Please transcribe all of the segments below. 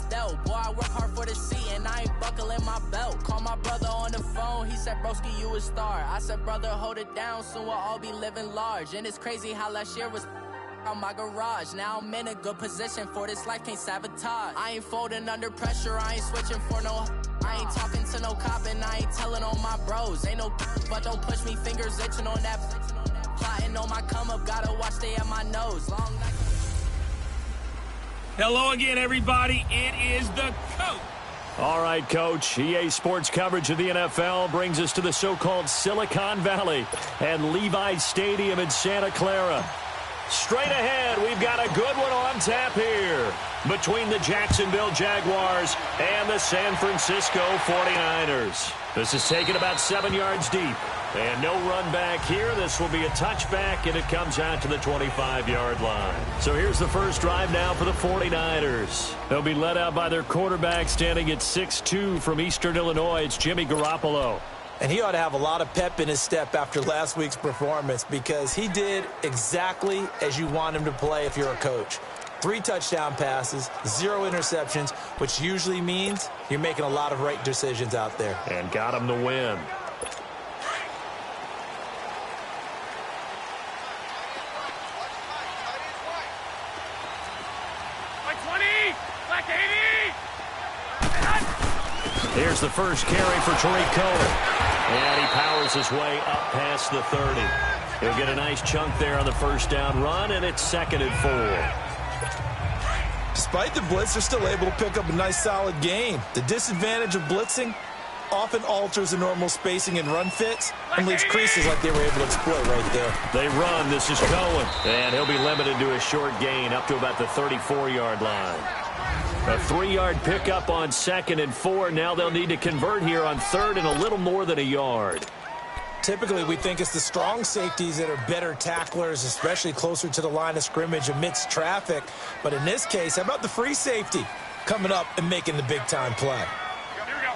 dealt. Boy, I work hard for the seat and I ain't buckling my belt. Call my brother on the phone, he said, broski, you a star. I said, brother, hold it down, soon we'll all be living large. And it's crazy how last year was on my garage. Now I'm in a good position for this life, can't sabotage. I ain't folding under pressure, I ain't switching for no. I ain't talking to no cop and I ain't telling on my bros. Ain't no but don't push me, fingers itching on that. Plotting on my come up, gotta watch stay at my nose. Long night. Hello again, everybody. It is the coach. All right, Coach. EA Sports coverage of the NFL brings us to the so-called Silicon Valley and Levi's Stadium in Santa Clara. Straight ahead, we've got a good one on tap here between the Jacksonville Jaguars and the San Francisco 49ers. This is taken about 7 yards deep. And no run back here. This will be a touchback, and it comes out to the 25-yard line. So here's the first drive now for the 49ers. They'll be led out by their quarterback standing at 6'2" from Eastern Illinois. It's Jimmy Garoppolo. And he ought to have a lot of pep in his step after last week's performance because he did exactly as you want him to play if you're a coach. 3 touchdown passes, 0 interceptions, which usually means you're making a lot of right decisions out there. And got him the win. Here's the first carry for Tariq Cohen. And he powers his way up past the 30. He'll get a nice chunk there on the first down run, and it's 2nd and 4. Despite the blitz, they're still able to pick up a nice solid gain. The disadvantage of blitzing often alters the normal spacing and run fits and leaves creases like they were able to exploit right there. They run. This is Cohen. And he'll be limited to a short gain up to about the 34-yard line. A 3-yard pickup on 2nd and 4. Now they'll need to convert here on 3rd and a little more than a yard. Typically, we think it's the strong safeties that are better tacklers, especially closer to the line of scrimmage amidst traffic. But in this case, how about the free safety coming up and making the big-time play? Here we go.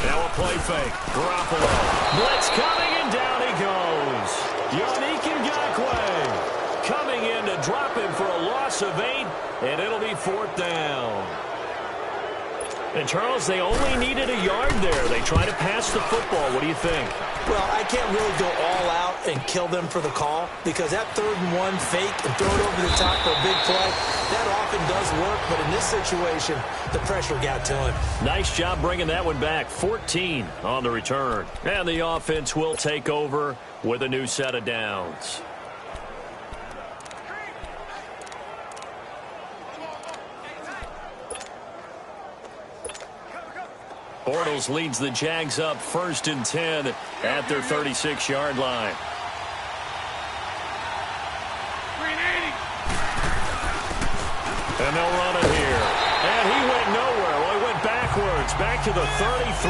Now a play fake. Garoppolo. Blitz coming, and down he goes. Yannick Ngakoue coming in to drop him for a loss of 8, and it'll be 4th down. And, Charles, they only needed a yard there. They try to pass the football. What do you think? Well, I can't really go all out and kill them for the call because that 3rd and 1 fake and throw it over the top for a big play, that often does work. But in this situation, the pressure got to him. Nice job bringing that one back. 14 on the return. And the offense will take over with a new set of downs. Bortles leads the Jags up 1st and 10 at their 36-yard line. And they'll run it here. And he went nowhere. Well, he went backwards, back to the 33.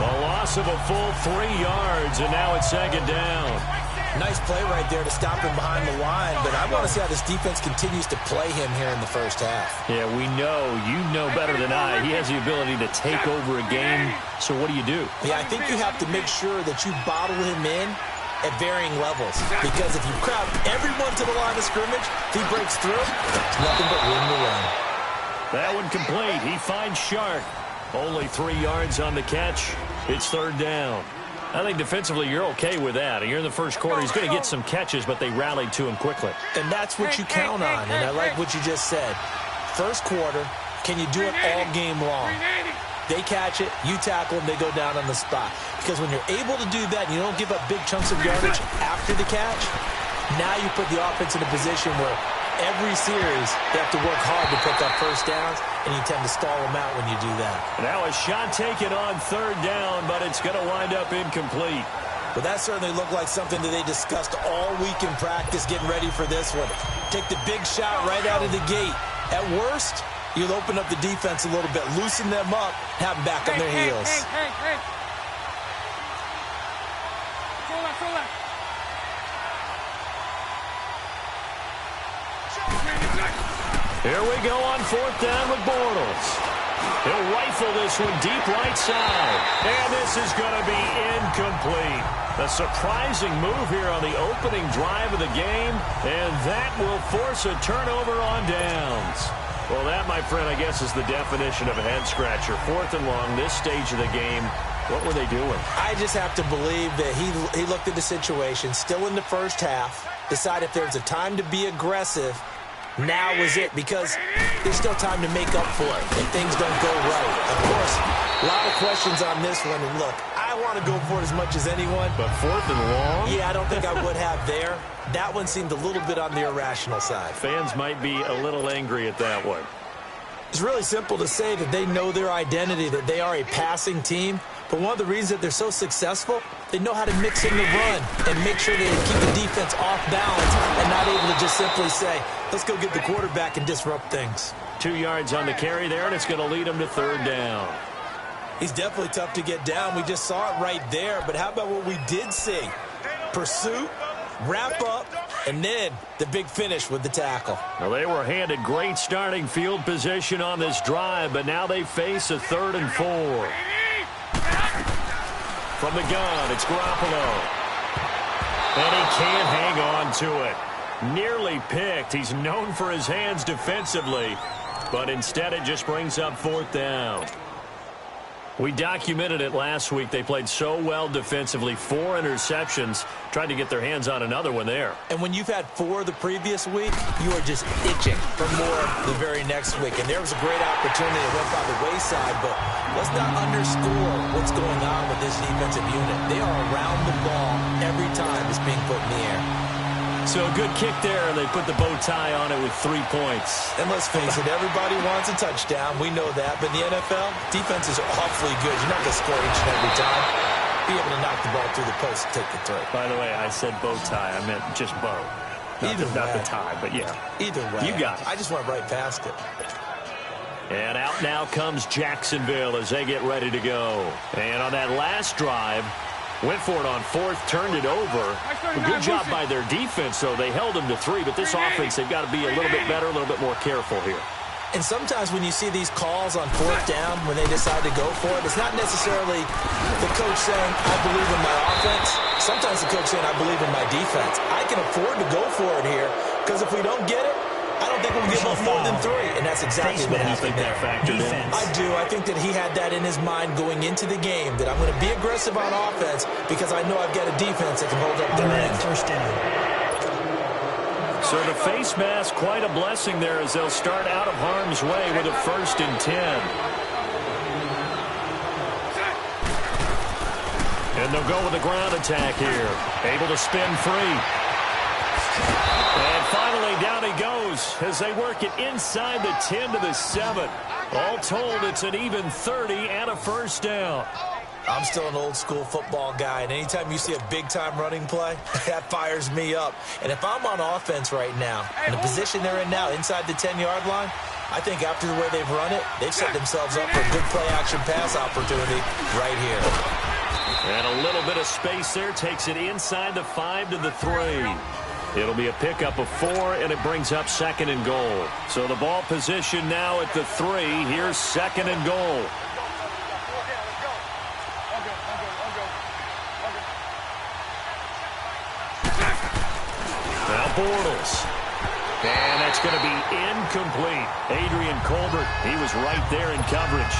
A loss of a full 3 yards, and now it's 2nd down. Nice play right there to stop him behind the line, but I want to see how this defense continues to play him here in the first half. Yeah, we know. You know better than I. He has the ability to take over a game. So what do you do? Yeah, I think you have to make sure that you bottle him in at varying levels. Because if you crowd everyone to the line of scrimmage, if he breaks through, it's nothing but room to run. That one complete. He finds Shark. Only 3 yards on the catch. It's 3rd down. I think defensively you're okay with that. You're in the first quarter. He's going to get some catches, but they rallied to him quickly. And that's what you count on, and I like what you just said. First quarter, can you do it all game long? They catch it, you tackle them, they go down on the spot. Because when you're able to do that and you don't give up big chunks of yardage after the catch, now you put the offense in a position where every series they have to work hard to pick up first downs, and you tend to stall them out when you do that. Now a shot taken on 3rd down, but it's going to wind up incomplete. But that certainly looked like something that they discussed all week in practice getting ready for this one. Take the big shot right out of the gate. At worst, you'll open up the defense a little bit, loosen them up, have them back on their heels. Here we go on 4th down with Bortles. He'll rifle this one deep right side. And this is going to be incomplete. A surprising move here on the opening drive of the game. And that will force a turnover on downs. Well, that, my friend, I guess is the definition of a head-scratcher. 4th and long, this stage of the game. What were they doing? I just have to believe that he looked at the situation, still in the first half, decided if there's a time to be aggressive, now was it, because there's still time to make up for it if things don't go right. Of course, a lot of questions on this one, and look, I want to go for it as much as anyone. But 4th and long? Yeah, I don't think I would have there. That one seemed a little bit on the irrational side. Fans might be a little angry at that one. It's really simple to say that they know their identity, that they are a passing team. But one of the reasons that they're so successful, they know how to mix in the run and make sure they keep the defense off balance and not able to just simply say, let's go get the quarterback and disrupt things. 2 yards on the carry there, and it's going to lead them to 3rd down. He's definitely tough to get down. We just saw it right there. But how about what we did see? Pursuit, wrap up, and then the big finish with the tackle. Well, they were handed great starting field position on this drive, but now they face a 3rd and 4. From the gun, it's Garoppolo. And he can't hang on to it. Nearly picked. He's known for his hands defensively, but instead it just brings up 4th down. We documented it last week. They played so well defensively. 4 interceptions. Tried to get their hands on another one there. And when you've had 4 the previous week, you are just itching for more the very next week. And there was a great opportunity that went by the wayside, but let's not underscore what's going on with this defensive unit. They are around the ball every time it's being put in the air. So a good kick there, and they put the bow tie on it with 3 points. And let's face it, everybody wants a touchdown. We know that. But in the NFL, defense is awfully good. You're not going to score each and every time. Be able to knock the ball through the post and take the throw. By the way, I said bow tie. I meant just bow. Not the tie, but yeah. Either way. You got it. I just went right past it. And out now comes Jacksonville as they get ready to go. And on that last drive, went for it on 4th, turned it over. A good job by their defense, though. They held them to 3, but this offense, they've got to be a little bit better, a little bit more careful here. And sometimes when you see these calls on 4th down, when they decide to go for it, it's not necessarily the coach saying, I believe in my offense. Sometimes the coach saying, I believe in my defense. I can afford to go for it here, because if we don't get it, I don't think we'll give up more than 3. And that's exactly what happened there. I do. I think that he had that in his mind going into the game, that I'm going to be aggressive on offense because I know I've got a defense that can hold up their end. First down. So the face mask, quite a blessing there as they'll start out of harm's way with a 1st and 10. And they'll go with a ground attack here. Able to spin free. And finally, down he goes as they work it inside the 10 to the 7. All told, it's an even 30 and a 1st down. I'm still an old-school football guy, and anytime you see a big-time running play, that fires me up. And if I'm on offense right now, in the position they're in now, inside the 10-yard line, I think after the way they've run it, they've set themselves up for a good play-action pass opportunity right here. And a little bit of space there takes it inside the 5 to the 3. It'll be a pickup of 4, and it brings up 2nd and goal. So the ball position now at the 3. Here's 2nd and goal. Now Bortles. And that's going to be incomplete. Adrian Colbert, he was right there in coverage.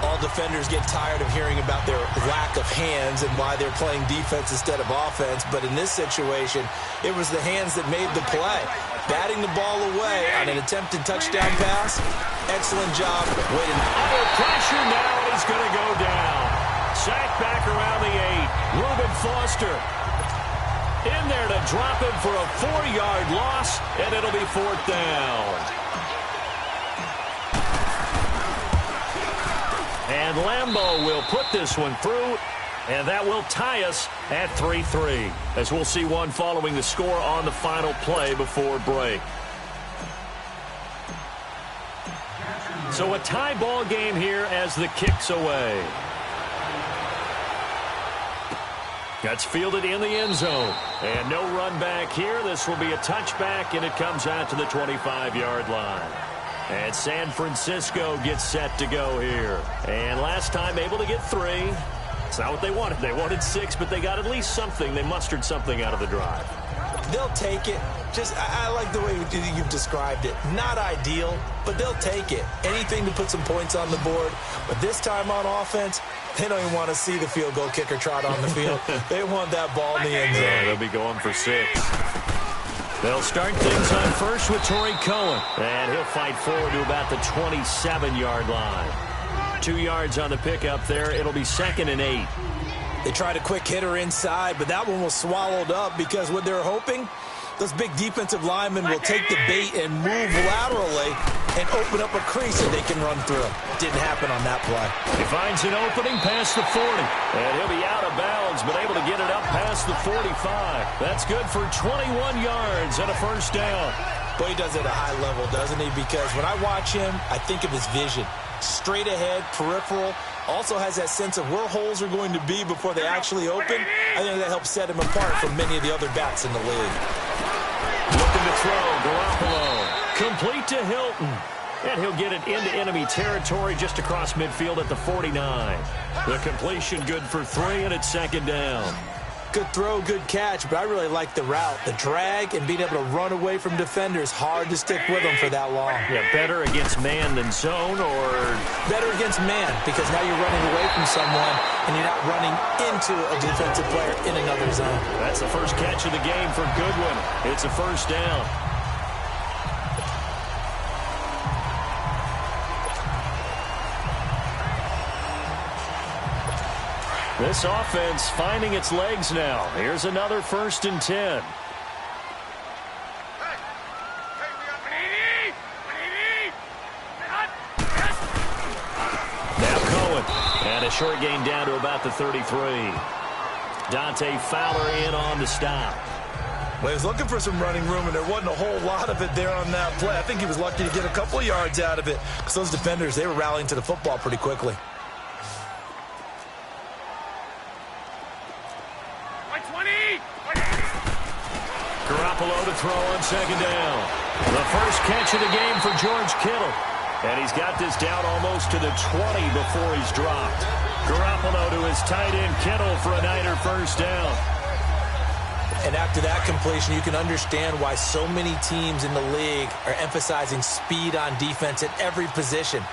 All defenders get tired of hearing about their lack of hands and why they're playing defense instead of offense. But in this situation, it was the hands that made the play. Batting the ball away on an attempted touchdown pass. Excellent job. Waiting. Under pressure now, and he's going to go down. Sacked back around the 8. Reuben Foster in there to drop him for a 4-yard loss, and it'll be 4th down. And Lambeau will put this one through, and that will tie us at 3-3, as we'll see one following the score on the final play before break. So a tie ball game here as the kick's away. That's fielded in the end zone. And no run back here. This will be a touchback, and it comes out to the 25-yard line. And San Francisco gets set to go here. And last time able to get 3. It's not what they wanted. They wanted 6, but they got at least something. They mustered something out of the drive. They'll take it. I like the way you've described it. Not ideal, but they'll take it. Anything to put some points on the board. But this time on offense, they don't even want to see the field goal kicker trot on the field. They want that ball in the end zone. Yeah, they'll be going for 6. They'll start things on first with Torrey Cohen. And he'll fight forward to about the 27-yard line. 2 yards on the pickup there. It'll be 2nd and 8. They tried a quick hitter inside, but that one was swallowed up because what they're hoping, those big defensive linemen will take the bait and move laterally and open up a crease that they can run through. Didn't happen on that play. He finds an opening past the 40. And he'll be out of bounds, but able to get it up past the 45. That's good for 21 yards and a first down. Boy, he does it at a high level, doesn't he? Because when I watch him, I think of his vision. Straight ahead, peripheral. Also has that sense of where holes are going to be before they actually open. I think that helps set him apart from many of the other backs in the league. Looking to throw, Garoppolo. Complete to Hilton. And he'll get it into enemy territory just across midfield at the 49. The completion good for 3, and it's 2nd down. Good throw, good catch, but I really like the route. The drag and being able to run away from defenders, hard to stick with them for that long. Yeah, better against man than zone, or? Better against man, because now you're running away from someone and you're not running into a defensive player in another zone. That's the first catch of the game for Goodwin. It's a first down. This offense finding its legs now. Here's another 1st and 10. Now Cohen. And a short gain down to about the 33. Dante Fowler in on the stop. Well, he was looking for some running room, and there wasn't a whole lot of it there on that play. I think he was lucky to get a couple of yards out of it because those defenders, they were rallying to the football pretty quickly. Garoppolo to throw on 2nd down. The first catch of the game for George Kittle. And he's got this down almost to the 20 before he's dropped. Garoppolo to his tight end Kittle for a Niner first down. And after that completion, you can understand why so many teams in the league are emphasizing speed on defense at every position.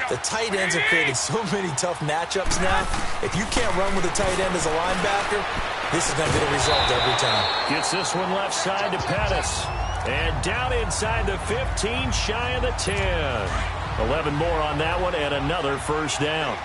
The tight ends have created so many tough matchups now. If you can't run with a tight end as a linebacker, this is going to be the result every time. Gets this one left side to Pettis. And down inside the 15, shy of the 10. 11 more on that one, and another first down.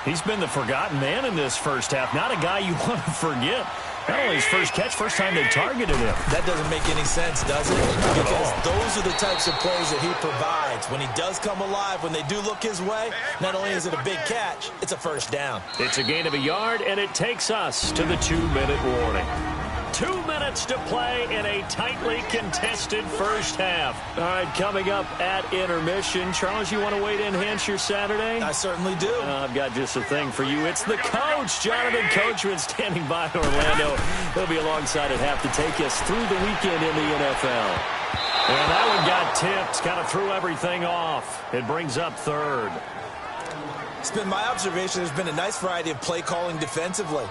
He's been the forgotten man in this first half. Not a guy you want to forget. Not only his first catch, first time they targeted him. That doesn't make any sense, does it? Because those are the types of plays that he provides. When he does come alive, when they do look his way, not only is it a big catch, it's a first down. It's a gain of a yard, and it takes us to the 2-minute warning. 2 minutes to play in a tightly contested first half. All right, coming up at intermission. Charles, you want to wait to enhance your Saturday? I certainly do. I've got just a thing for you. It's the coach, Jonathan Coachman, standing by in Orlando. He'll be alongside at half to take us through the weekend in the NFL. And that one got tipped, kind of threw everything off. It brings up 3rd. It's been my observation there's been a nice variety of play calling defensively.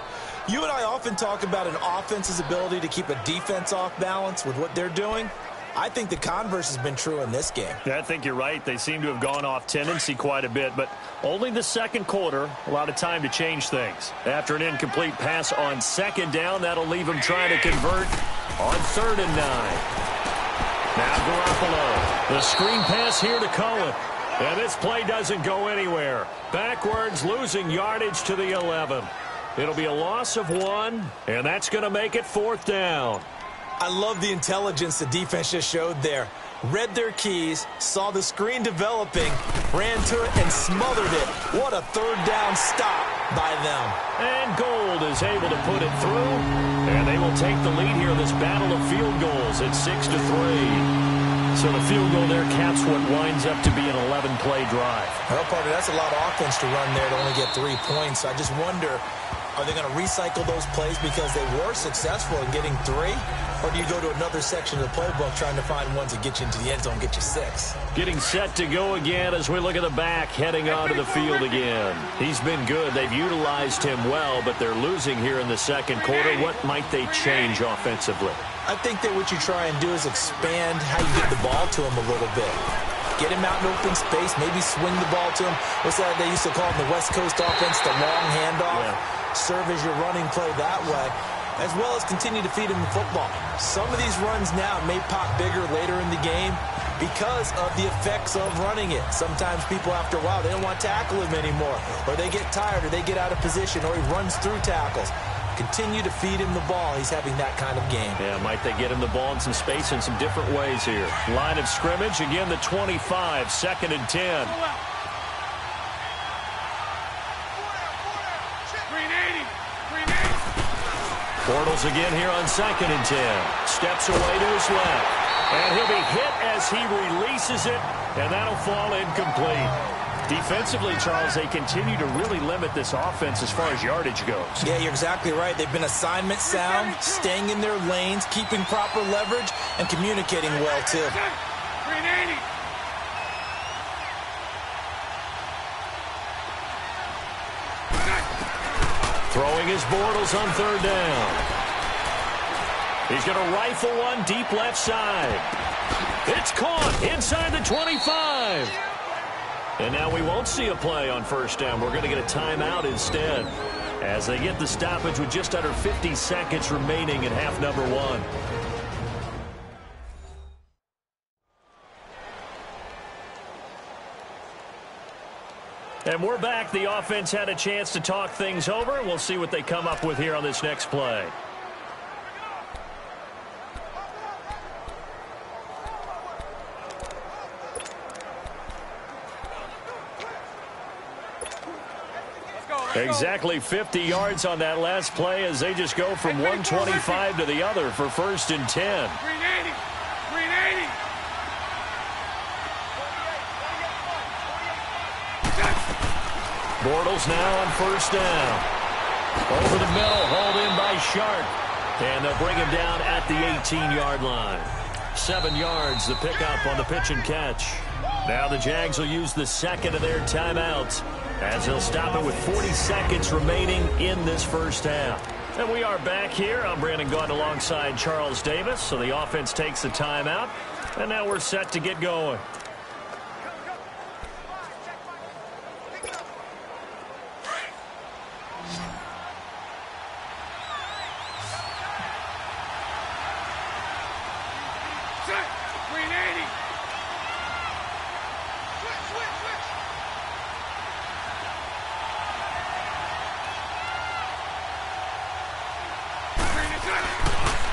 You and I often talk about an offense's ability to keep a defense off balance with what they're doing. I think the converse has been true in this game. Yeah, I think you're right. They seem to have gone off tendency quite a bit, but only the second quarter, a lot of time to change things. After an incomplete pass on 2nd down, that'll leave them trying to convert on 3rd and 9. Now Garoppolo. The screen pass here to Cohen. And this play doesn't go anywhere. Backwards, losing yardage to the 11. It'll be a loss of 1, and that's going to make it 4th down. I love the intelligence the defense just showed there. Read their keys, saw the screen developing, ran to it, and smothered it. What a 3rd down stop by them. And Gold is able to put it through, and they will take the lead here in this battle of field goals at 6-3. So the field goal there caps what winds up to be an 11-play drive. Well, Parker, that's a lot of offense to run there to only get 3 points. I just wonder Are they going to recycle those plays because they were successful in getting 3? Or do you go to another section of the playbook trying to find ones that get you into the end zone, get you 6? Getting set to go again as we look at the back heading onto the field again. He's been good. They've utilized him well, but they're losing here in the second quarter. What might they change offensively? I think that what you try and do is expand how you get the ball to him a little bit. Get him out in open space, maybe swing the ball to him. What's that they used to call in the West Coast offense, the long handoff? Yeah. Serve as your running play that way, as well as continue to feed him the football. Some of these runs now may pop bigger later in the game because of the effects of running it. Sometimes people, after a while, they don't want to tackle him anymore, or they get tired, or they get out of position, or he runs through tackles. Continue to feed him the ball. He's having that kind of game. Yeah, might they get him the ball in some space in some different ways here. Line of scrimmage, again the 25, 2nd and 10. Bortles again here on 2nd and 10. Steps away to his left. And he'll be hit as he releases it, and that'll fall incomplete. Defensively, Charles, they continue to really limit this offense as far as yardage goes. Yeah, you're exactly right. They've been assignment sound, staying in their lanes, keeping proper leverage, and communicating well, too. Throwing his Bortles on 3rd down. He's going to rifle one deep left side. It's caught inside the 25. And now we won't see a play on 1st down. We're going to get a timeout instead as they get the stoppage with just under 50 seconds remaining in half number 1. And we're back. The offense had a chance to talk things over. We'll see what they come up with here on this next play. Exactly 50 yards on that last play as they just go from 125 to the other for 1st and 10. 380. Bortles now on 1st down. Over the middle, hauled in by Sharp. And they'll bring him down at the 18-yard line. 7 yards, the pickup on the pitch and catch. Now the Jags will use the 2nd of their timeouts as they'll stop it with 40 seconds remaining in this 1st half. And we are back here. I'm Brandon Gaudin alongside Charles Davis. So the offense takes the timeout. And now we're set to get going.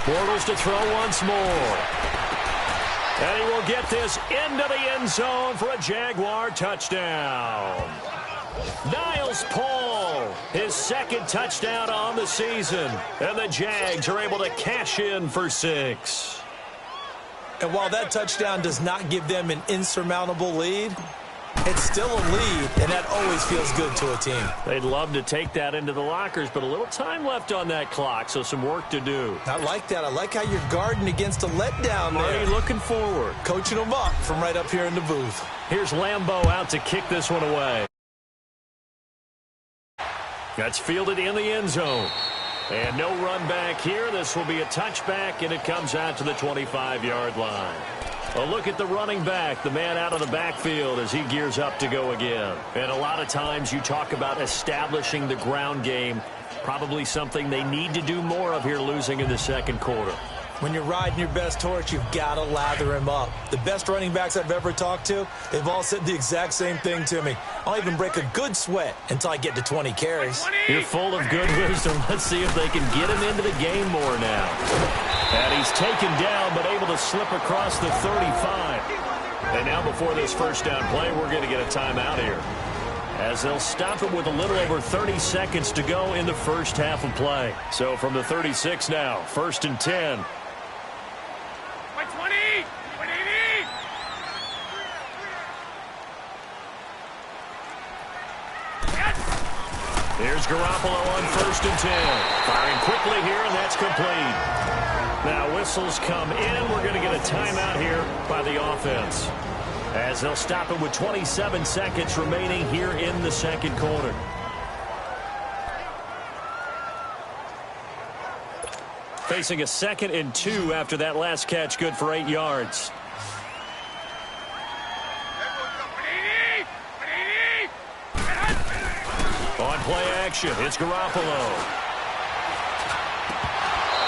Bortles to throw once more. And he will get this into the end zone for a Jaguar touchdown. Niles Paul, his 2nd touchdown on the season. And the Jags are able to cash in for 6. And while that touchdown does not give them an insurmountable lead, it's still a lead, and that always feels good to a team. They'd love to take that into the lockers, but a little time left on that clock, so some work to do. I like that. I like how you're guarding against a letdown there. Already looking forward. Coaching them up from right up here in the booth. Here's Lambeau out to kick this one away. That's fielded in the end zone. And no run back here. This will be a touchback, and it comes out to the 25-yard line. A look at the running back, the man out of the backfield as he gears up to go again. And a lot of times you talk about establishing the ground game, probably something they need to do more of here losing in the second quarter. When you're riding your best horse, you've got to lather him up. The best running backs I've ever talked to, they've all said the exact same thing to me. I'll even break a good sweat until I get to 20 carries. You're full of good wisdom. Let's see if they can get him into the game more now. And he's taken down, but able to slip across the 35. And now before this 1st down play, we're going to get a timeout here, as they'll stop it with a little over 30 seconds to go in the 1st half of play. So from the 36 now, 1st and 10. Here's Garoppolo on 1st and 10. Firing quickly here, and that's complete. Now whistles come in. We're going to get a timeout here by the offense, as they'll stop it with 27 seconds remaining here in the second quarter. Facing a 2nd and 2 after that last catch, good for 8 yards. On play action, it's Garoppolo.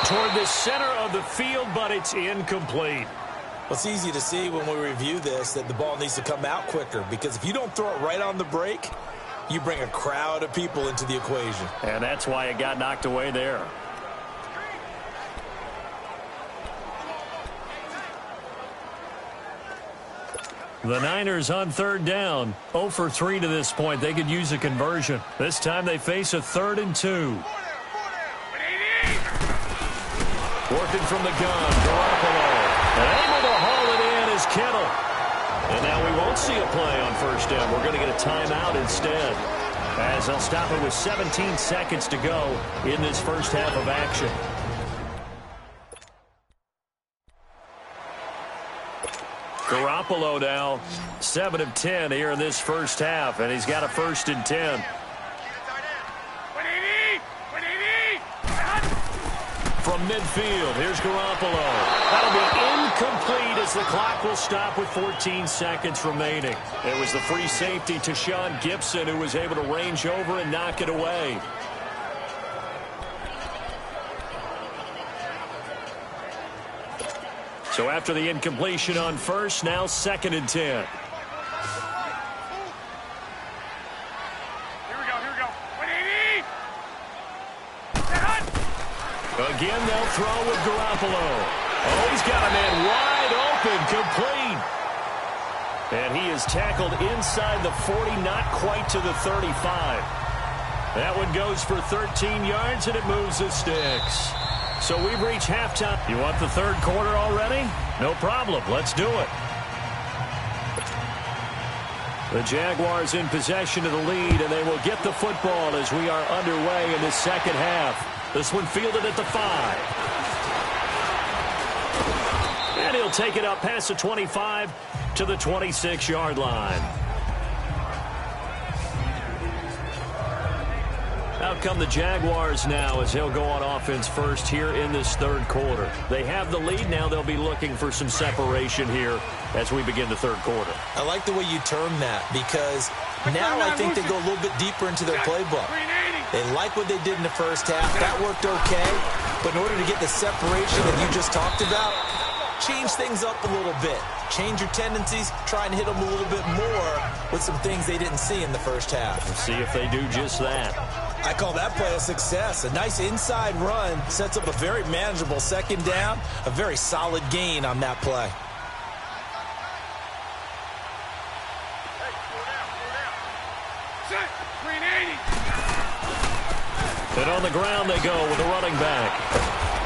Toward the center of the field, but it's incomplete. Well, it's easy to see when we review this that the ball needs to come out quicker, because if you don't throw it right on the break, you bring a crowd of people into the equation. And that's why it got knocked away there. The Niners on 3rd down. 0 for 3 to this point. They could use a conversion. This time they face a 3rd and 2. Working from the gun, Garoppolo. And able to haul it in is Kittle. And now we won't see a play on 1st down. We're going to get a timeout instead, as they'll stop it with 17 seconds to go in this first half of action. Garoppolo now 7 of 10 here in this first half, and he's got a 1st and 10. From midfield, here's Garoppolo. That'll be incomplete as the clock will stop with 14 seconds remaining. It was the free safety to Sean Gibson who was able to range over and knock it away. So after the incompletion on 1st, now 2nd and 10. Here we go. 180. Again, they'll throw with Garoppolo. Oh, he's got a man wide open, complete. And he is tackled inside the 40, not quite to the 35. That one goes for 13 yards, and it moves the sticks. So we've reached halftime. You want the 3rd quarter already? No problem. Let's do it. The Jaguars in possession of the lead, and they will get the football as we are underway in the second half. This one fielded at the 5. And he'll take it up past the 25 to the 26-yard line. Out come the Jaguars now as they'll go on offense first here in this 3rd quarter. They have the lead now. They'll be looking for some separation here as we begin the 3rd quarter. I like the way you term that, because now I think they go a little bit deeper into their playbook. They like what they did in the first half. That worked okay. But in order to get the separation that you just talked about, change things up a little bit. Change your tendencies, try and hit them a little bit more with some things they didn't see in the first half. We'll see if they do just that. I call that play a success. A nice inside run sets up a very manageable 2nd down, a very solid gain on that play. And on the ground they go with the running back.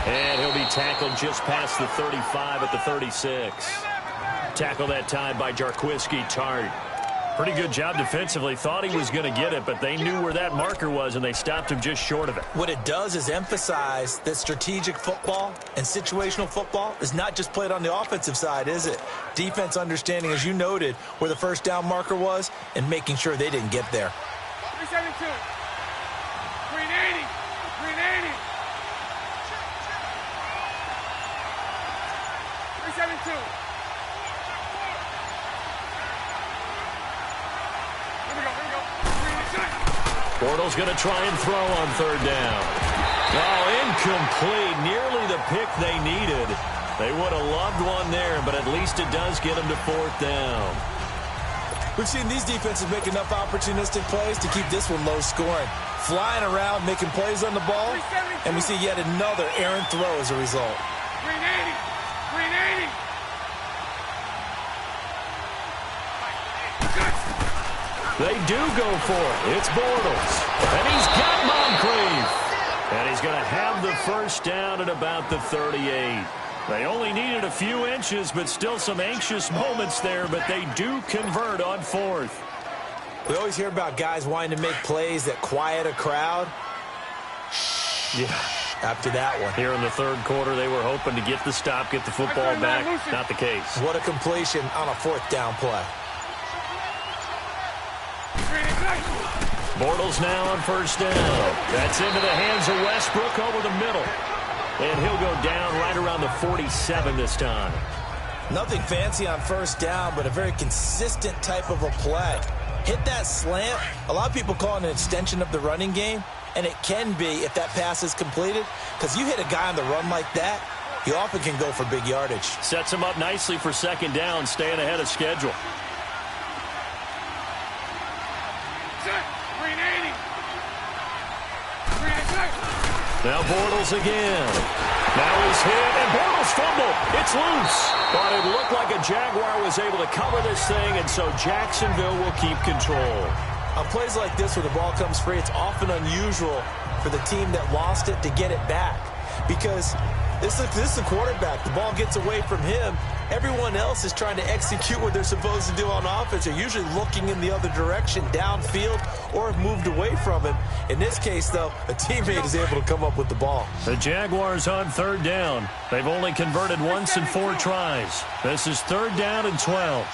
And he'll be tackled just past the 35 at the 36. Tackle that time by Jarquiski Tart. Pretty good job defensively. Thought he was going to get it, but they knew where that marker was, and they stopped him just short of it. What it does is emphasize that strategic football and situational football is not just played on the offensive side, is it? Defense understanding, as you noted, where the 1st down marker was and making sure they didn't get there. 372. 380. 380. 372. Bortles going to try and throw on 3rd down. Oh, incomplete. Nearly the pick they needed. They would have loved one there, but at least it does get them to 4th down. We've seen these defenses make enough opportunistic plays to keep this one low scoring. Flying around, making plays on the ball, and we see yet another errant throw as a result. 380. 380. They do go for it. It's Bortles. And he's got Moncrief. And he's going to have the 1st down at about the 38. They only needed a few inches, but still some anxious moments there, but they do convert on 4th. We always hear about guys wanting to make plays that quiet a crowd. Yeah. After that one. Here in the third quarter, they were hoping to get the stop, get the football back. Not the case. What a completion on a fourth down play. Bortles now on first down. That's into the hands of Westbrook over the middle. And he'll go down right around the 47 this time. Nothing fancy on first down, but a very consistent type of a play. Hit that slant. A lot of people call it an extension of the running game, and it can be if that pass is completed, because you hit a guy on the run like that, you often can go for big yardage. Sets him up nicely for second down, staying ahead of schedule. Now Bortles again. Now he's hit, and Bortles fumble. It's loose. But it looked like a Jaguar was able to cover this thing, and so Jacksonville will keep control. On plays like this where the ball comes free, it's often unusual for the team that lost it to get it back. Because this is the quarterback. The ball gets away from him. Everyone else is trying to execute what they're supposed to do on offense. They're usually looking in the other direction, downfield, or have moved away from him. In this case, though, a teammate is able to come up with the ball. The Jaguars on third down. They've only converted once in 4 tries. This is third down and 12.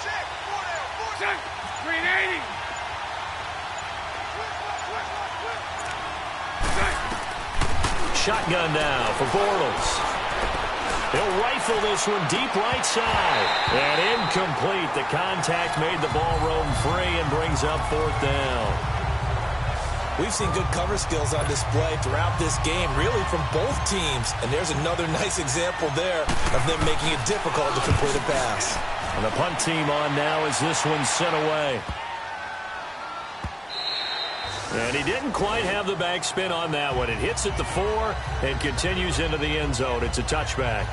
Shotgun now for Bortles. He'll rifle this one deep right side. And incomplete. The contact made the ball roam free and brings up fourth down. We've seen good cover skills on display throughout this game, really from both teams. And there's another nice example there of them making it difficult to complete a pass. And the punt team on now as this one's sent away. And he didn't quite have the backspin on that one. It hits at the 4 and continues into the end zone. It's a touchback.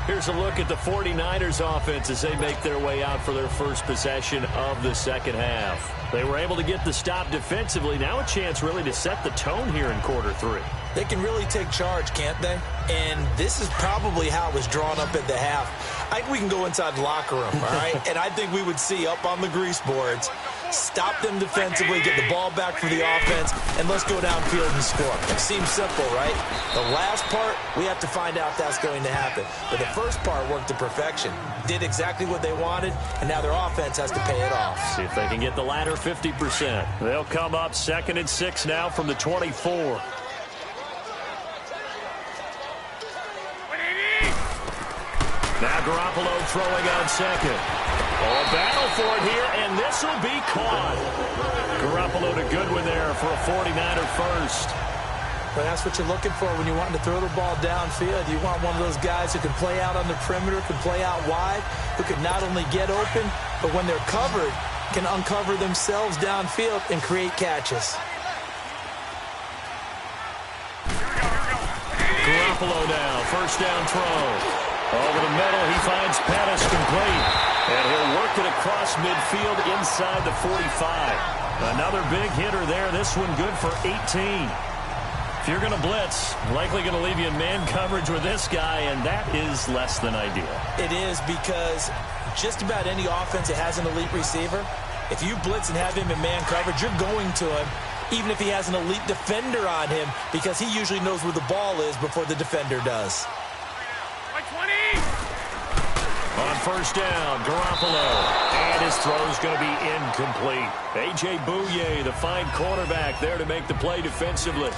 Here's a look at the 49ers offense as they make their way out for their first possession of the second half. They were able to get the stop defensively. Now a chance really to set the tone here in quarter 3. They can really take charge, can't they? And this is probably how it was drawn up at the half. I think we can go inside the locker room, all right? And I think we would see up on the grease boards, stop them defensively, get the ball back for the offense, and let's go downfield and score. It seems simple, right? The last part, we have to find out that's going to happen. But the first part worked to perfection. Did exactly what they wanted, and now their offense has to pay it off. See if they can get the latter 50%. They'll come up 2nd and 6 now from the 24. Now Garoppolo throwing on second. Oh, a battle for it here, and this will be caught. Garoppolo to Goodwin there for a 49er first. Well, that's what you're looking for when you want to throw the ball downfield. You want one of those guys who can play out on the perimeter, can play out wide, who can not only get open, but when they're covered, can uncover themselves downfield and create catches. Garoppolo now, first down throw. Over the middle, he finds Pettis complete. And he'll work it across midfield inside the 45. Another big hitter there. This one good for 18. If you're going to blitz, likely going to leave you in man coverage with this guy, and that is less than ideal. It is, because just about any offense that has an elite receiver, if you blitz and have him in man coverage, you're going to him, even if he has an elite defender on him, because he usually knows where the ball is before the defender does. On first down, Garoppolo. And his throw's going to be incomplete. A.J. Bouye, the fine cornerback, there to make the play defensively.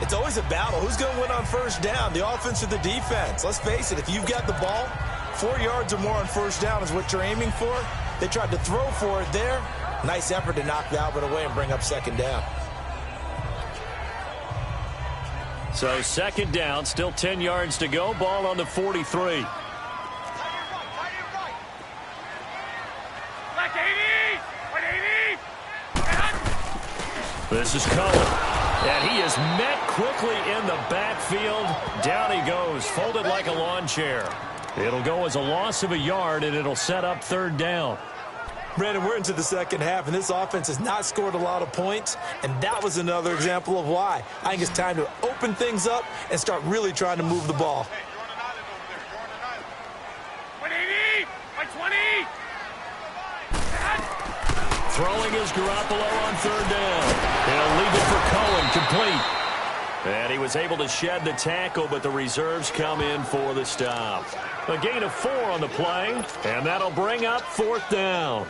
It's always a battle. Who's going to win on first down, the offense or the defense? Let's face it, if you've got the ball, 4 yards or more on first down is what you're aiming for. They tried to throw for it there. Nice effort to knock that one away and bring up second down. So second down, still 10 yards to go. Ball on the 43. This is Cullen. And he is met quickly in the backfield. Down he goes, folded like a lawn chair. It'll go as a loss of a yard, and it'll set up third down. Brandon, we're into the second half, and this offense has not scored a lot of points, and that was another example of why. I think it's time to open things up and start really trying to move the ball. 180, 120. Throwing is Garoppolo on third down. He'll leave it for Cohen, complete. And he was able to shed the tackle, but the reserves come in for the stop. A gain of 4 on the play, and that'll bring up fourth down.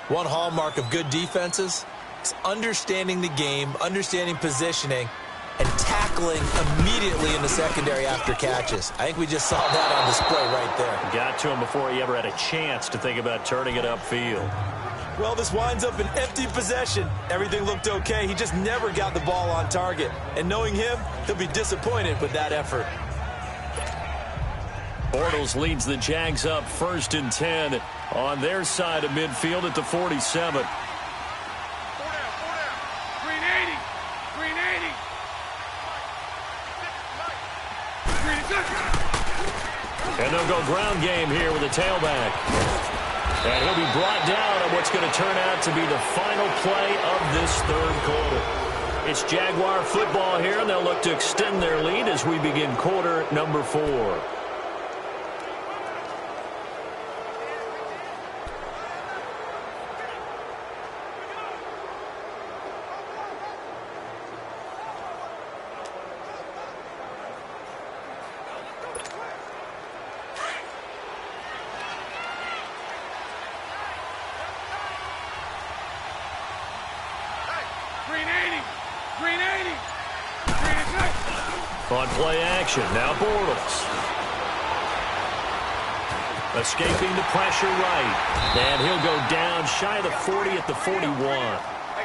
One hallmark of good defenses is understanding the game, understanding positioning, and tackling immediately in the secondary after catches. I think we just saw that on display right there. Got to him before he ever had a chance to think about turning it upfield. Well, this winds up an empty possession. Everything looked okay. He just never got the ball on target. And knowing him, he'll be disappointed with that effort. Bortles leads the Jags up 1st and 10 on their side of midfield at the 47. 4 down. 380. 380. 380. And they'll go ground game here with a tailback. And he'll be brought down on what's going to turn out to be the final play of this third quarter. It's Jaguar football here, and they'll look to extend their lead as we begin quarter number 4. On play action, now Bortles. Escaping the pressure right. And he'll go down shy of the 40 at the 41.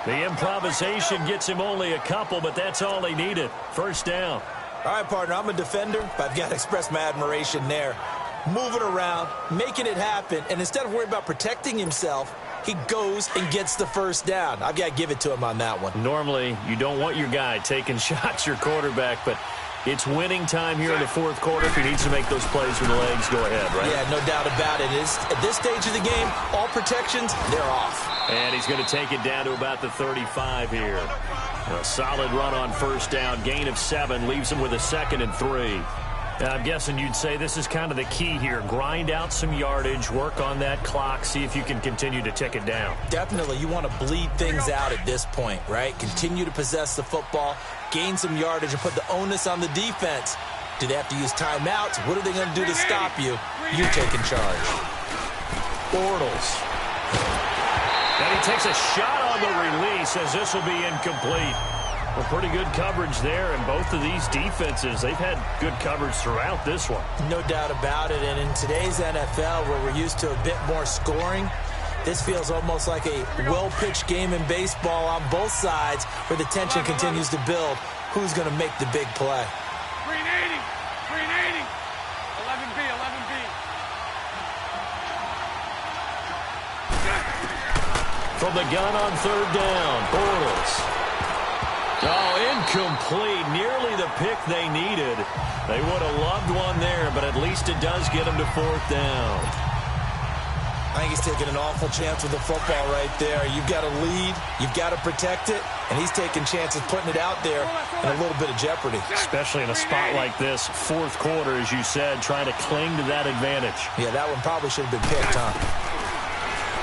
The improvisation gets him only a couple, but that's all he needed. First down. All right, partner, I'm a defender, but I've got to express my admiration there. Moving around, making it happen, and instead of worrying about protecting himself, he goes and gets the first down. I've got to give it to him on that one. Normally, you don't want your guy taking shots, your quarterback, but it's winning time here in the fourth quarter. If he needs to make those plays with the legs, go ahead, right? Yeah, no doubt about it. At this stage of the game, all protections, they're off. And he's going to take it down to about the 35 here. A solid run on first down. Gain of 7 leaves him with a 2nd and 3. I'm guessing you'd say this is kind of the key here. Grind out some yardage, work on that clock, see if you can continue to tick it down. Definitely. You want to bleed things out at this point, right? Continue to possess the football, gain some yardage, and put the onus on the defense. Do they have to use timeouts? What are they going to do to stop you? You're taking charge. Bortles. And he takes a shot on the release as this will be incomplete. Well, pretty good coverage there, and both of these defenses, they've had good coverage throughout this one. No doubt about it, and in today's NFL, where we're used to a bit more scoring, this feels almost like a well-pitched game in baseball on both sides, where the tension continues to build. Who's going to make the big play? 380. 380. 11B. 11B. From the gun on third down, Bortles. Oh, incomplete. Nearly the pick they needed. They would have loved one there, but at least it does get them to fourth down. I think he's taking an awful chance with the football right there. You've got to lead, you've got to protect it, and he's taking chances putting it out there in a little bit of jeopardy. Especially in a spot like this, fourth quarter, as you said, trying to cling to that advantage. Yeah, that one probably should have been picked, huh?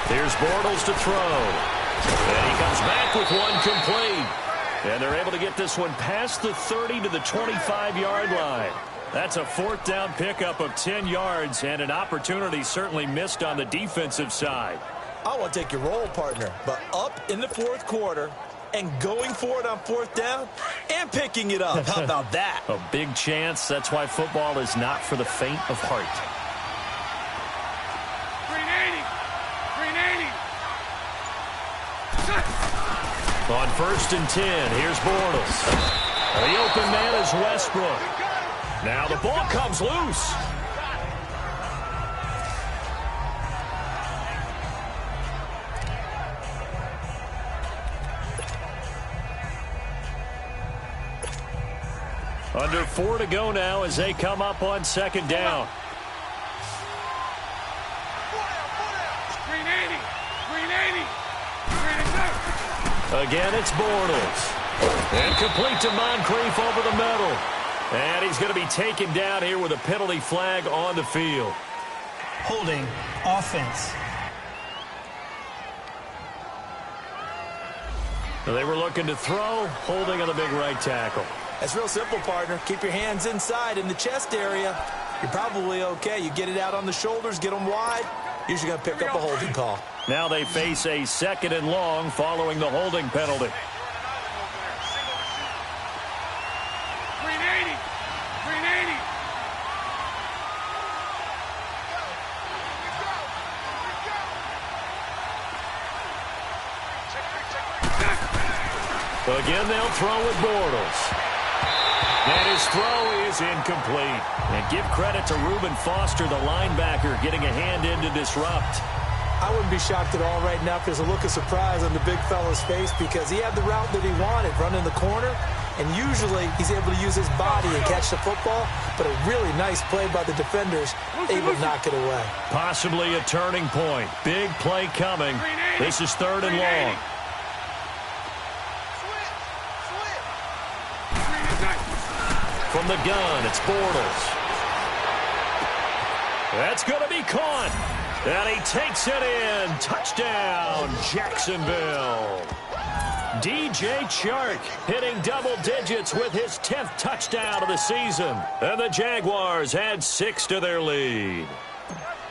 Here's Bortles to throw. And he comes back with one complete. And they're able to get this one past the 30 to the 25-yard line. That's a fourth down pickup of 10 yards and an opportunity certainly missed on the defensive side. I want to take your role, partner, but up in the fourth quarter and going for it on fourth down and picking it up. How about that? A big chance. That's why football is not for the faint of heart. 380. 380. On 1st and 10, here's Bortles. The open man is Westbrook. Now the ball comes loose. Under 4 to go now as they come up on second down. 380. 380. Again, it's Bortles. And complete to Moncrief over the middle. And he's going to be taken down here with a penalty flag on the field. Holding offense. They were looking to throw, holding on the big right tackle. That's real simple, partner. Keep your hands inside in the chest area. You're probably okay. You get it out on the shoulders, get them wide. Usually going to pick up a holding call. Now they face a 2nd and long following the holding penalty. 380. 380. Again, they'll throw with Bortles. And his throw is incomplete. And give credit to Reuben Foster, the linebacker, getting a hand in to disrupt. I wouldn't be shocked at all right now if there's a look of surprise on the big fella's face because he had the route that he wanted, running the corner, and usually he's able to use his body and catch the football, but a really nice play by the defenders, able to knock it away. Possibly a turning point. Big play coming. This is 3rd and long. From the gun, it's Bortles. That's going to be caught. And he takes it in. Touchdown, Jacksonville. DJ Chark hitting double digits with his 10th touchdown of the season. And the Jaguars add 6 to their lead.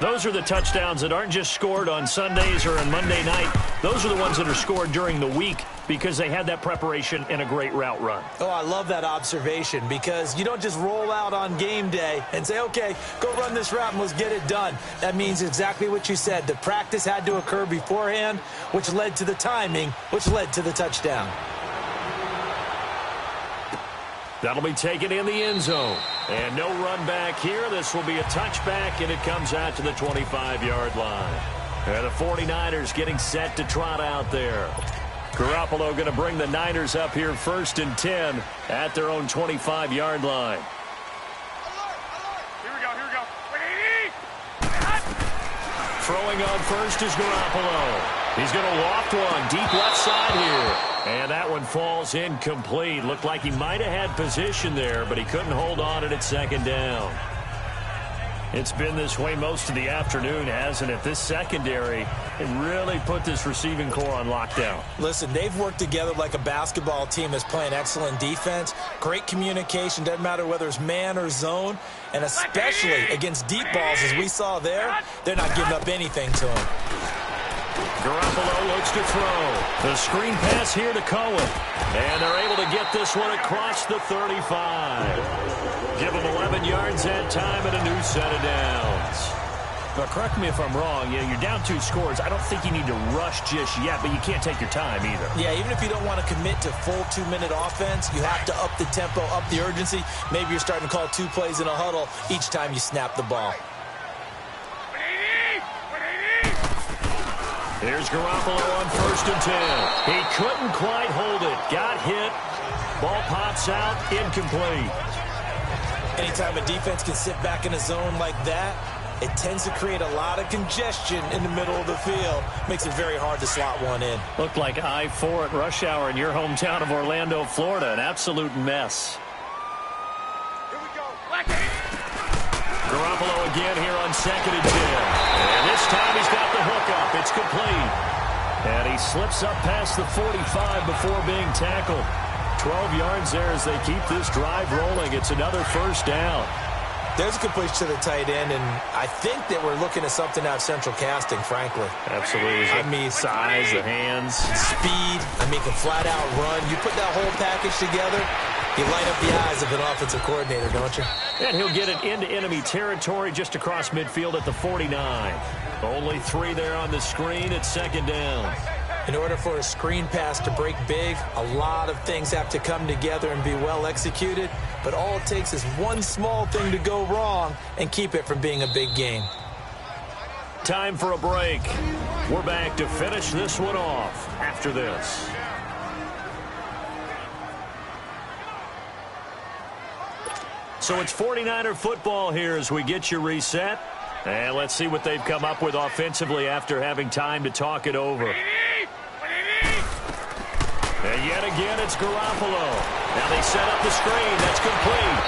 Those are the touchdowns that aren't just scored on Sundays or on Monday night. Those are the ones that are scored during the week because they had that preparation and a great route run. Oh, I love that observation because you don't just roll out on game day and say, okay, go run this route and let's get it done. That means exactly what you said. The practice had to occur beforehand, which led to the timing, which led to the touchdown. That'll be taken in the end zone. And no run back here. This will be a touchback, and it comes out to the 25-yard line. And the 49ers getting set to trot out there. Garoppolo going to bring the Niners up here 1st and 10 at their own 25-yard line. Here we go. 180. Throwing on first is Garoppolo. He's going to loft one deep left side here. And that one falls incomplete. Looked like he might have had position there, but he couldn't hold on it at 2nd down. It's been this way most of the afternoon, hasn't it? This secondary, it really put this receiving core on lockdown. Listen, they've worked together like a basketball team that's playing excellent defense. Great communication, doesn't matter whether it's man or zone. And especially against deep balls, as we saw there, they're not giving up anything to him. Garoppolo looks to throw. The screen pass here to Cohen. And they're able to get this one across the 35. Give them 11 yards that time and a new set of downs. But correct me if I'm wrong. You're down 2 scores. I don't think you need to rush just yet, but you can't take your time either. Yeah, even if you don't want to commit to full 2-minute offense, you have to up the tempo, up the urgency. Maybe you're starting to call 2 plays in a huddle each time you snap the ball. Here's Garoppolo on 1st and 10. He couldn't quite hold it. Got hit. Ball pops out. Incomplete. Anytime a defense can sit back in a zone like that, it tends to create a lot of congestion in the middle of the field. Makes it very hard to slot one in. Looked like I-4 at rush hour in your hometown of Orlando, Florida. An absolute mess. Here we go. Garoppolo again here on 2nd and 10. And this time he's got the hook up. It's complete. And he slips up past the 45 before being tackled. 12 yards there as they keep this drive rolling. It's another 1st down. There's a completion to the tight end, and I think that we're looking at something out of central casting, frankly. Absolutely. I mean, size, the hands. Speed. I mean, can flat out run. You put that whole package together, you light up the eyes of an offensive coordinator, don't you? And he'll get it into enemy territory just across midfield at the 49. Only 3 there on the screen at 2nd down. In order for a screen pass to break big, a lot of things have to come together and be well executed. But all it takes is one small thing to go wrong and keep it from being a big game. Time for a break. We're back to finish this one off after this. So it's 49er football here as we get you reset. And let's see what they've come up with offensively after having time to talk it over. And yet again, it's Garoppolo. Now they set up the screen. That's complete.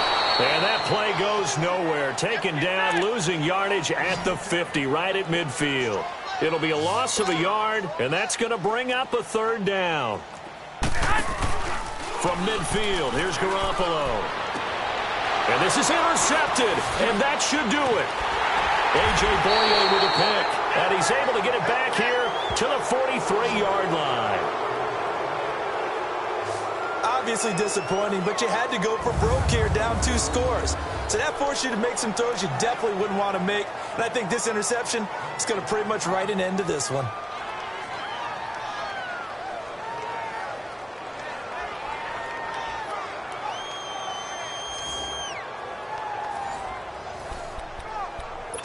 And that play goes nowhere. Taken down, losing yardage at the 50, right at midfield. It'll be a loss of a yard, and that's going to bring up a 3rd down. From midfield, here's Garoppolo. And this is intercepted, and that should do it. A.J. Boye with a pick, and he's able to get it back here to the 43-yard line. Obviously disappointing, but you had to go for broke here, down 2 scores. So that forced you to make some throws you definitely wouldn't want to make. And I think this interception is going to pretty much write an end to this one.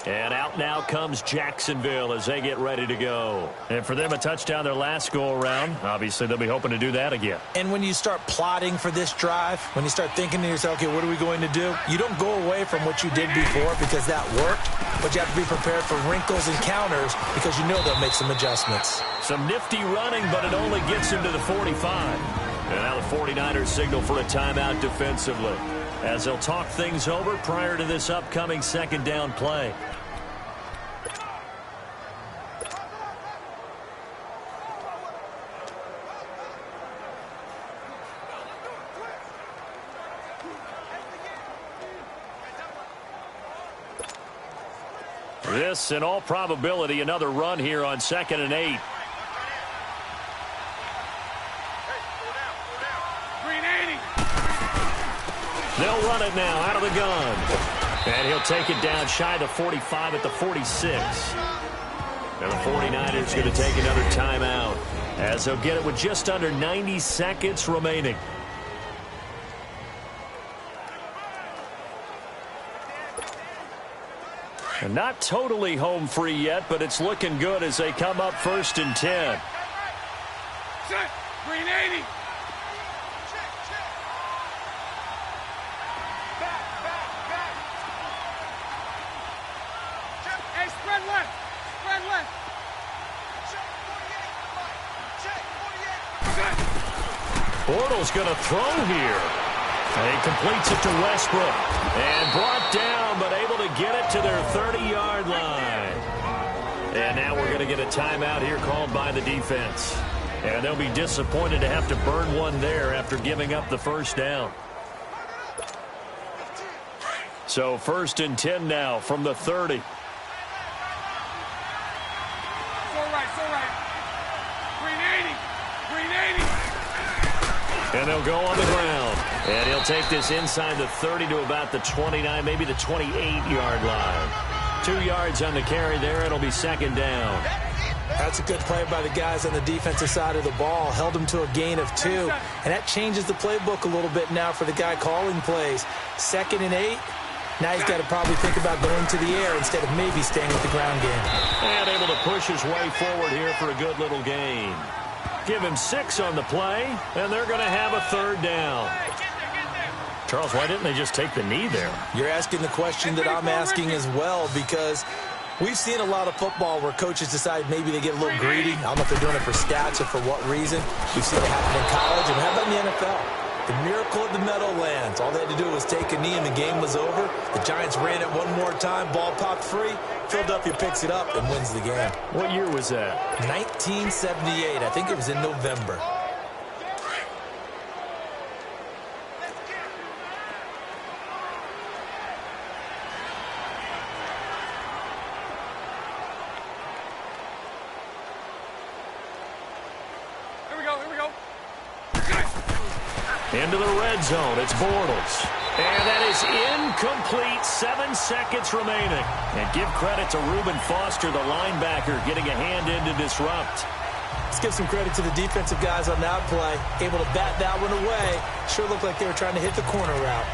And out now comes Jacksonville as they get ready to go. And for them, a touchdown their last go-around. Obviously, they'll be hoping to do that again. And when you start plotting for this drive, when you start thinking to yourself, okay, what are we going to do? You don't go away from what you did before because that worked, but you have to be prepared for wrinkles and counters because you know they'll make some adjustments. Some nifty running, but it only gets him to the 45. And now the 49ers signal for a timeout defensively as they'll talk things over prior to this upcoming second down play. This, in all probability, another run here on 2nd and 8. They'll run it now out of the gun. And he'll take it down shy of the 45 at the 46. And the 49ers going to take another timeout as they'll get it with just under 90 seconds remaining. And not totally home free yet, but it's looking good as they come up 1st and 10. Set. Green 80. Back. Hey, spread left. Spread left. Check 48. Bortles going to throw here. And he completes it to Westbrook. And brought down, but able to get it to their 30-yard line. And now we're going to get a timeout here called by the defense. And they'll be disappointed to have to burn one there after giving up the first down. So 1st and 10 now from the 30. So right. Green 80. And they'll go on the ground. And he'll take this inside the 30 to about the 29, maybe the 28-yard line. 2 yards on the carry there. It'll be 2nd down. That's a good play by the guys on the defensive side of the ball. Held them to a gain of 2. And that changes the playbook a little bit now for the guy calling plays. 2nd and 8. Now he's got to probably think about going to the air instead of maybe staying with the ground game. And able to push his way forward here for a good little gain. Give him 6 on the play, and they're going to have a 3rd down. Charles, why didn't they just take the knee there? You're asking the question that I'm asking as well, because we've seen a lot of football where coaches decide maybe they get a little greedy. I don't know if they're doing it for stats or for what reason. We've seen it happen in college, and how about in the NFL? The miracle of the Meadowlands. All they had to do was take a knee, and the game was over. The Giants ran it one more time. Ball popped free. Philadelphia picks it up and wins the game. What year was that? 1978. I think it was in November. Into the red zone. It's Bortles. And that is incomplete. 7 seconds remaining. And give credit to Reuben Foster, the linebacker, getting a hand in to disrupt. Let's give some credit to the defensive guys on that play. Able to bat that one away. Sure looked like they were trying to hit the corner route.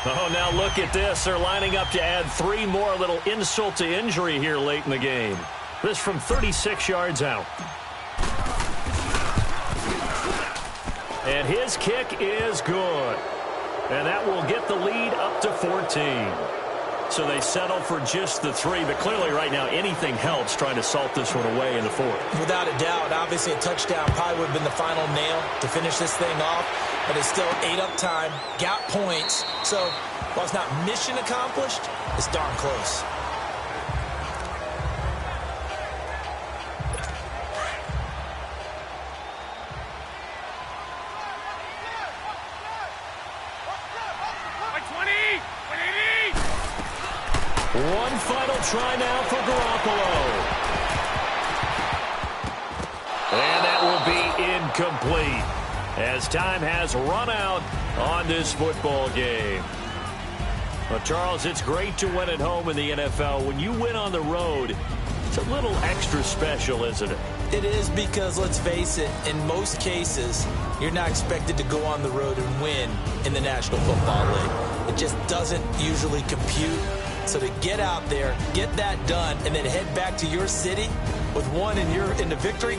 Oh, now look at this. They're lining up to add 3 more. Little insult to injury here late in the game. This from 36 yards out. And his kick is good. And that will get the lead up to 14. So they settle for just the 3. But clearly right now anything helps trying to salt this one away in the 4th. Without a doubt. Obviously a touchdown probably would have been the final nail to finish this thing off. But it's still 8 up time. Got points. So while it's not mission accomplished, it's darn close. One final try now for Garoppolo. And that will be incomplete, as time has run out on this football game. Well, Charles, it's great to win at home in the NFL. When you win on the road, it's a little extra special, isn't it? It is, because, let's face it, in most cases, you're not expected to go on the road and win in the National Football League. It just doesn't usually compute. So to get out there, get that done, and then head back to your city with one in the victory